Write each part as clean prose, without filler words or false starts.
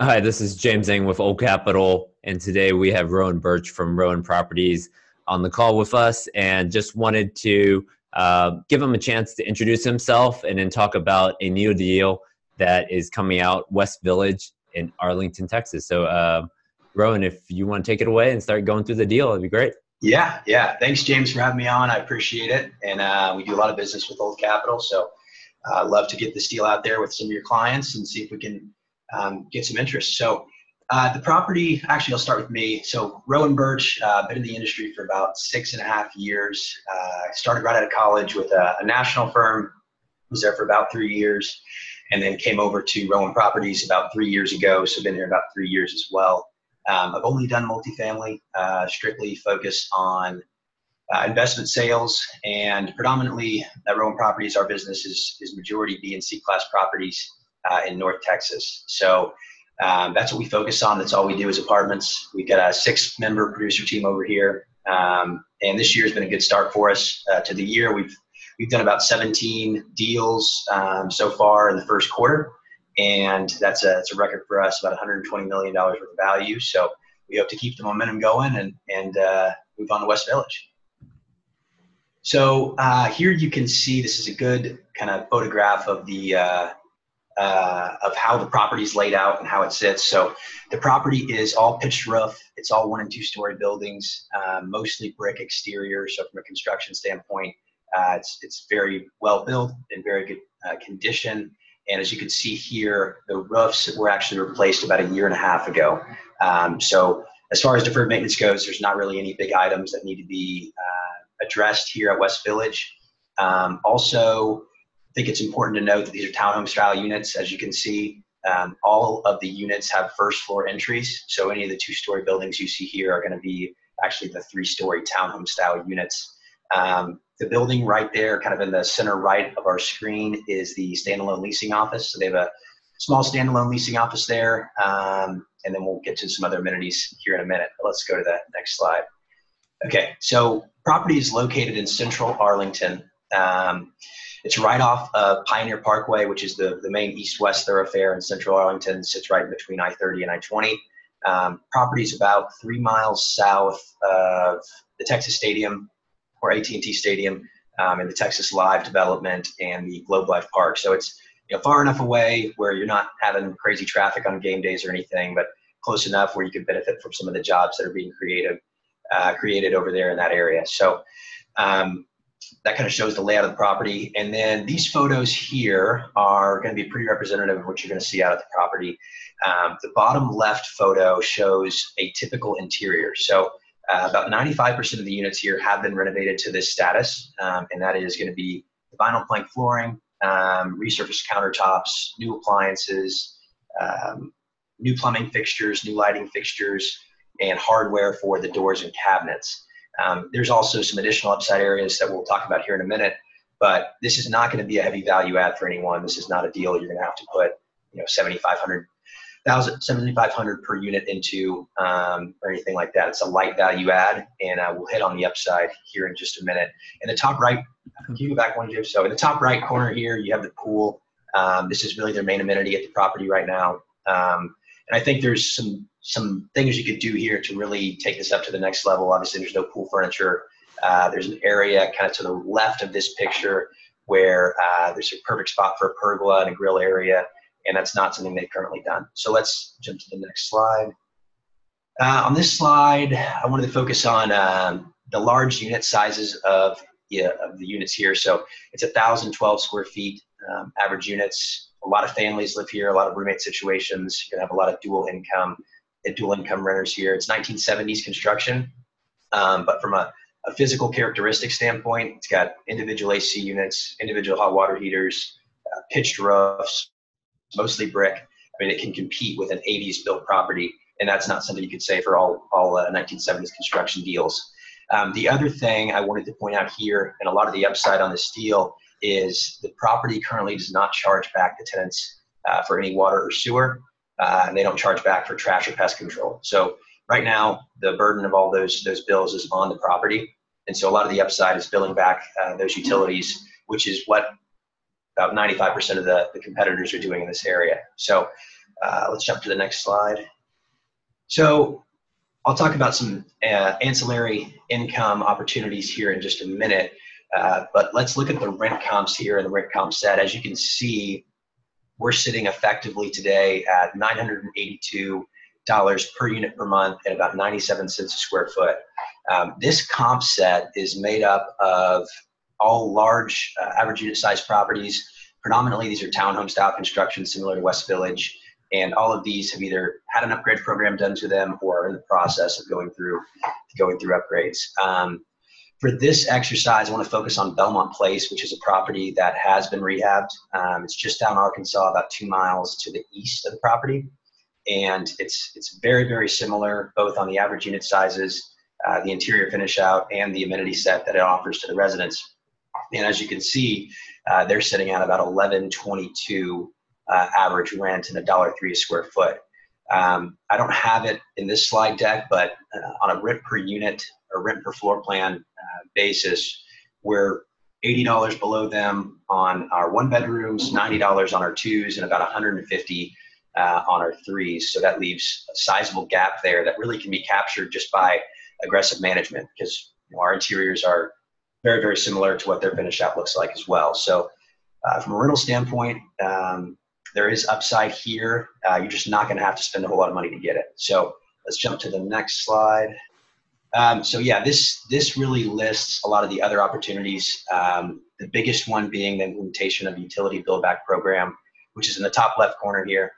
Hi, this is James Eng with Old Capital, and today we have Rowan Burch from Rowan Properties on the call with us, and just wanted to give him a chance to introduce himself and then talk about a new deal that is coming out, West Village in Arlington, Texas. So, Rowan, if you want to take it away and start going through the deal, it'd be great. Yeah. Thanks, James, for having me on. I appreciate it. And we do a lot of business with Old Capital, so I'd love to get this deal out there with some of your clients and see if we can get some interest. So the property, actually, I'll start with me. So Rowan Burch, been in the industry for about 6.5 years. Started right out of college with a national firm, was there for about 3 years, and then came over to Rowan Properties about 3 years ago, so been here about 3 years as well. I've only done multifamily, strictly focused on investment sales, and predominantly at Rowan Properties, our business is majority B and C class properties in North Texas. So that's what we focus on. That's all we do is apartments. We've got a 6-member producer team over here, and this year has been a good start for us. To the year, we've done about 17 deals so far in the first quarter. And it's a record for us, about $120 million worth of value. So we hope to keep the momentum going and move on to West Village. So here you can see, this is a good kind of photograph of of how the property is laid out and how it sits. So the property is all pitched roof. It's all 1- and 2-story buildings, mostly brick exterior. So from a construction standpoint, it's very well built, in very good condition. And as you can see here, the roofs were actually replaced about 1.5 years ago. So as far as deferred maintenance goes, there's not really any big items that need to be addressed here at West Village. Also, I think it's important to note that these are townhome style units. As you can see, all of the units have first floor entries. So any of the 2-story buildings you see here are going to be actually the 3-story townhome style units. The building right there, kind of in the center right of our screen, is the standalone leasing office. So they have a small standalone leasing office there. And then we'll get to some other amenities here in a minute. But let's go to the next slide. Okay, so property is located in central Arlington. It's right off of Pioneer Parkway, which is the main east-west thoroughfare in central Arlington. It sits right between I-30 and I-20. Property is about 3 miles south of the Texas Stadium, or AT&T Stadium, and the Texas Live development and the Globe Life Park. So it's far enough away where you're not having crazy traffic on game days or anything, but close enough where you could benefit from some of the jobs that are being created over there in that area. So that kind of shows the layout of the property. And then these photos here are going to be pretty representative of what you're going to see out at the property. The bottom left photo shows a typical interior. So about 95% of the units here have been renovated to this status, and that is going to be the vinyl plank flooring, resurfaced countertops, new appliances, new plumbing fixtures, new lighting fixtures, and hardware for the doors and cabinets. There's also some additional upside areas that we'll talk about here in a minute, but this is not going to be a heavy value add for anyone. This is not a deal you're going to have to put $7,500 per unit into or anything like that. It's a light value add, and we'll hit on the upside here in just a minute. In the top right, can you go back one, Jim? So in the top right corner here, you have the pool. This is really their main amenity at the property right now. And I think there's some things you could do here to really take this up to the next level. Obviously, there's no pool furniture. There's an area kind of to the left of this picture where there's a perfect spot for a pergola and a grill area, and that's not something they've currently done. So let's jump to the next slide. On this slide, I wanted to focus on the large unit sizes of the units here. So it's 1,012 square feet, average units. A lot of families live here, a lot of roommate situations. You're gonna have a lot of dual income renters here. It's 1970s construction, but from a physical characteristic standpoint, it's got individual AC units, individual hot water heaters, pitched roofs, mostly brick. I mean, it can compete with an 80s built property, and that's not something you could say for all 1970s construction deals. The other thing I wanted to point out here, and a lot of the upside on this deal, is the property currently does not charge back the tenants for any water or sewer, and they don't charge back for trash or pest control. So right now, the burden of all those bills is on the property, and so a lot of the upside is billing back those utilities, which is what about 95% of the competitors are doing in this area. So Let's jump to the next slide. So I'll talk about some ancillary income opportunities here in just a minute, but let's look at the rent comps here and the rent comp set. As you can see, we're sitting effectively today at $982 per unit per month and about 97 cents a square foot. This comp set is made up of all large average unit size properties. Predominantly, these are townhome style construction similar to West Village. And all of these have either had an upgrade program done to them or are in the process of going through upgrades. For this exercise, I want to focus on Belmont Place, which is a property that has been rehabbed. It's just down Arkansas, about 2 miles to the east of the property. And it's very, very similar, both on the average unit sizes, the interior finish out, and the amenity set that it offers to the residents. And as you can see, they're sitting at about $11.22 average rent and $1.03 a square foot. I don't have it in this slide deck, but on a rent per unit or rent per floor plan basis, we're $80 below them on our 1-bedrooms, $90 on our 2s, and about $150 on our 3s. So that leaves a sizable gap there that really can be captured just by aggressive management, because our interiors are very, very similar to what their finish out looks like as well. So from a rental standpoint, there is upside here. You're just not going to have to spend a whole lot of money to get it. So let's jump to the next slide. So yeah, this really lists a lot of the other opportunities. The biggest one being the implementation of utility build-back program, which is in the top left corner here.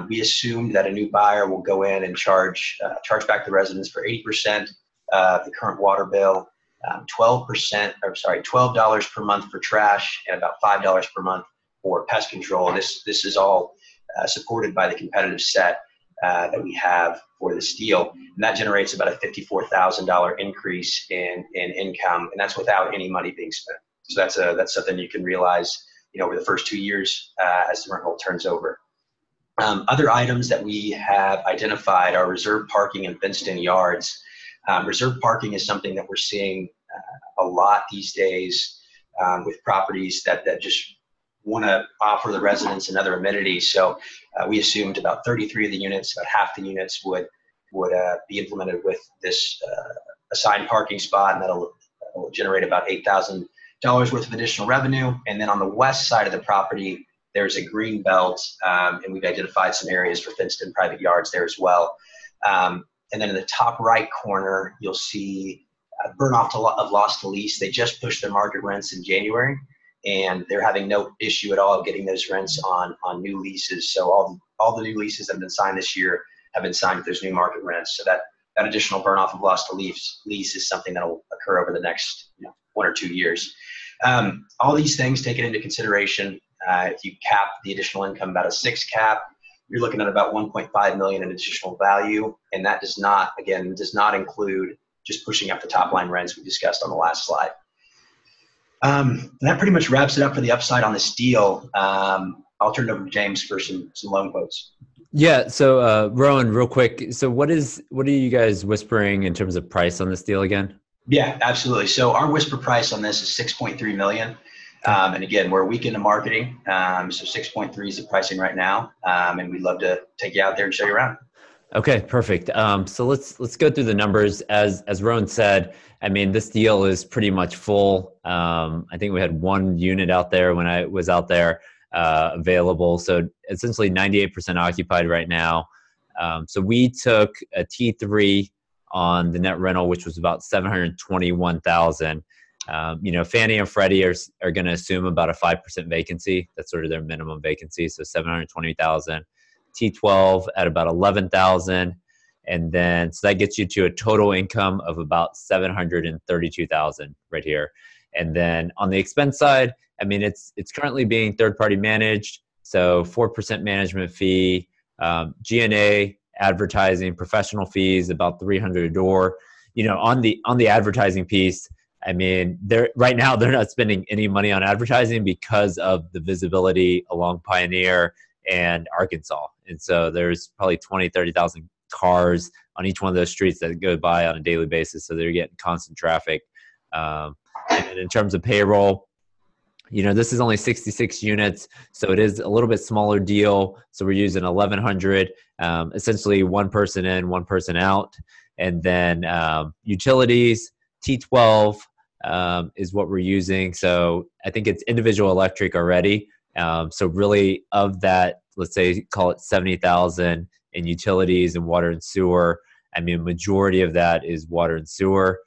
We assumed that a new buyer will go in and charge back the residents for 80% of the current water bill, $12 per month for trash, and about $5 per month for pest control. This is all supported by the competitive set that we have for this deal, and that generates about a $54,000 increase in income, and that's without any money being spent. So that's something you can realize, over the first 2 years as the rent roll turns over. Other items that we have identified are reserved parking and fenced-in yards. Reserved parking is something that we're seeing a lot these days with properties that just want to offer the residents another amenity. So we assumed about 33 of the units, about half the units would be implemented with this assigned parking spot, and that'll generate about $8,000 worth of additional revenue. And then on the west side of the property, there's a green belt, and we've identified some areas for fenced-in private yards there as well. And then in the top right corner, you'll see burn off of loss to lease. They just pushed their market rents in January, and they're having no issue at all getting those rents on new leases. So all the new leases that have been signed this year have been signed with those new market rents. So that additional burn off of loss to lease is something that will occur over the next 1 or 2 years. All these things taken into consideration, if you cap the additional income about a 6 cap, you're looking at about $1.5 million in additional value, and that does not include just pushing up the top line rents we discussed on the last slide. That pretty much wraps it up for the upside on this deal. I'll turn it over to James for some loan quotes. Yeah. So Rowan, real quick. So what are you guys whispering in terms of price on this deal again? Yeah, absolutely. So our whisper price on this is $6.3 million. And again, we're a week into marketing. So 6.3 is the pricing right now. And we'd love to take you out there and show you around. Okay, perfect. So let's go through the numbers. As Rowan said, I mean, this deal is pretty much full. I think we had 1 unit out there when I was out there available. So essentially 98% occupied right now. So we took a T3 on the net rental, which was about $721,000. Fannie and Freddie are going to assume about a 5% vacancy. That's sort of their minimum vacancy. So $720,000. T12 at about $11,000, and then so that gets you to a total income of about $732,000 right here. And then on the expense side, I mean, it's currently being third-party managed, so 4% management fee, G&A, advertising, professional fees, about $300 a door. On the advertising piece, I mean, right now they're not spending any money on advertising because of the visibility along Pioneer and Arkansas. And so there's probably 30,000 cars on each one of those streets that go by on a daily basis. So they're getting constant traffic. And in terms of payroll, This is only 66 units, so it is a little bit smaller deal. So we're using 1,100, essentially one person in, one person out. And then utilities, T12 is what we're using. So I think it's individual electric already. So really of that, let's say, call it 70,000 in utilities and water and sewer. I mean, majority of that is water and sewer.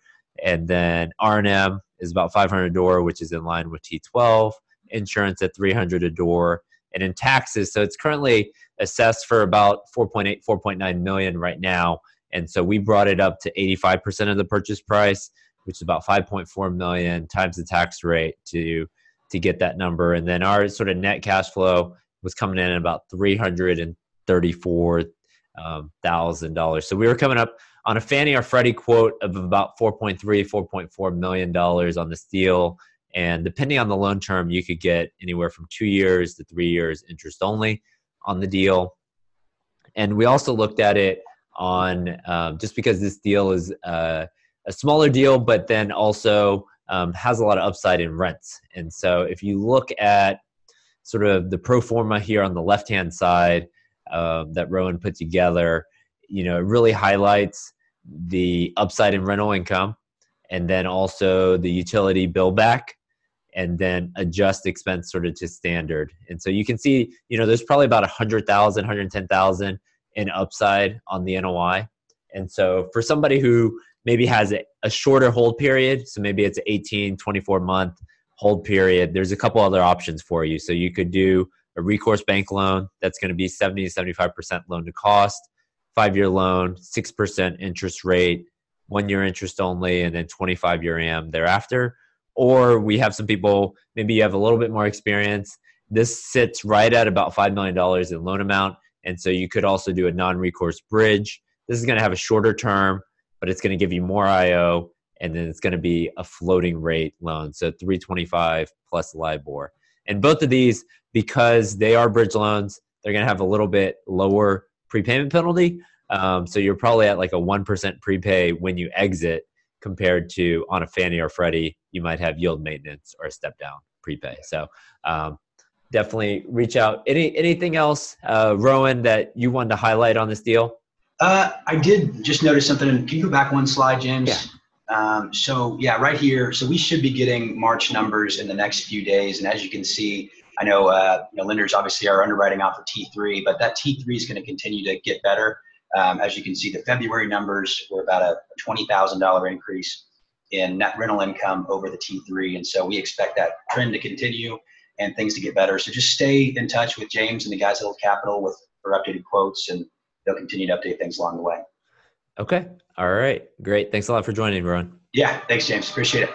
And then R&M is about 500 a door, which is in line with T12. Insurance at 300 a door. And in taxes, so it's currently assessed for about 4.8, 4.9 million right now. And so we brought it up to 85% of the purchase price, which is about 5.4 million times the tax rate to get that number. And then our sort of net cash flow was coming in at about $334,000. So we were coming up on a Fannie or Freddie quote of about $4.3, $4.4 million on this deal. And depending on the loan term, you could get anywhere from 2 years to 3 years interest only on the deal. And we also looked at it on just because this deal is a smaller deal, but then also has a lot of upside in rents. And so if you look at sort of the pro forma here on the left-hand side that Rowan put together, it really highlights the upside in rental income, and then also the utility bill back, and then adjust expense sort of to standard. And so you can see, there's probably about 100,000, 110,000 in upside on the NOI. And so for somebody who maybe has a shorter hold period, so maybe it's an 18, 24-month hold period, there's a couple other options for you. So you could do a recourse bank loan that's going to be 70 to 75% loan to cost, 5-year loan, 6% interest rate, 1-year interest only, and then 25-year AM thereafter. Or we have some people, maybe you have a little bit more experience. This sits right at about $5 million in loan amount. And so you could also do a non-recourse bridge. This is going to have a shorter term, but it's going to give you more IO, and then it's going to be a floating rate loan. So 325 plus LIBOR. And both of these, because they are bridge loans, they're going to have a little bit lower prepayment penalty. So you're probably at like a 1% prepay when you exit, compared to on a Fannie or Freddie, you might have yield maintenance or a step down prepay. So definitely reach out. Anything else, Rowan, that you wanted to highlight on this deal? I did just notice something. Can you go back one slide, James? Yeah. So yeah, right here. So we should be getting March numbers in the next few days. And as you can see, I know, lenders obviously are underwriting out for T3, but that T3 is going to continue to get better. As you can see, the February numbers were about a $20,000 increase in net rental income over the T3. And so we expect that trend to continue and things to get better. So just stay in touch with James and the guys at Untitled Capital for updated quotes, and they'll continue to update things along the way. Okay. All right. Great. Thanks a lot for joining, Rowan. Yeah. Thanks, James. Appreciate it.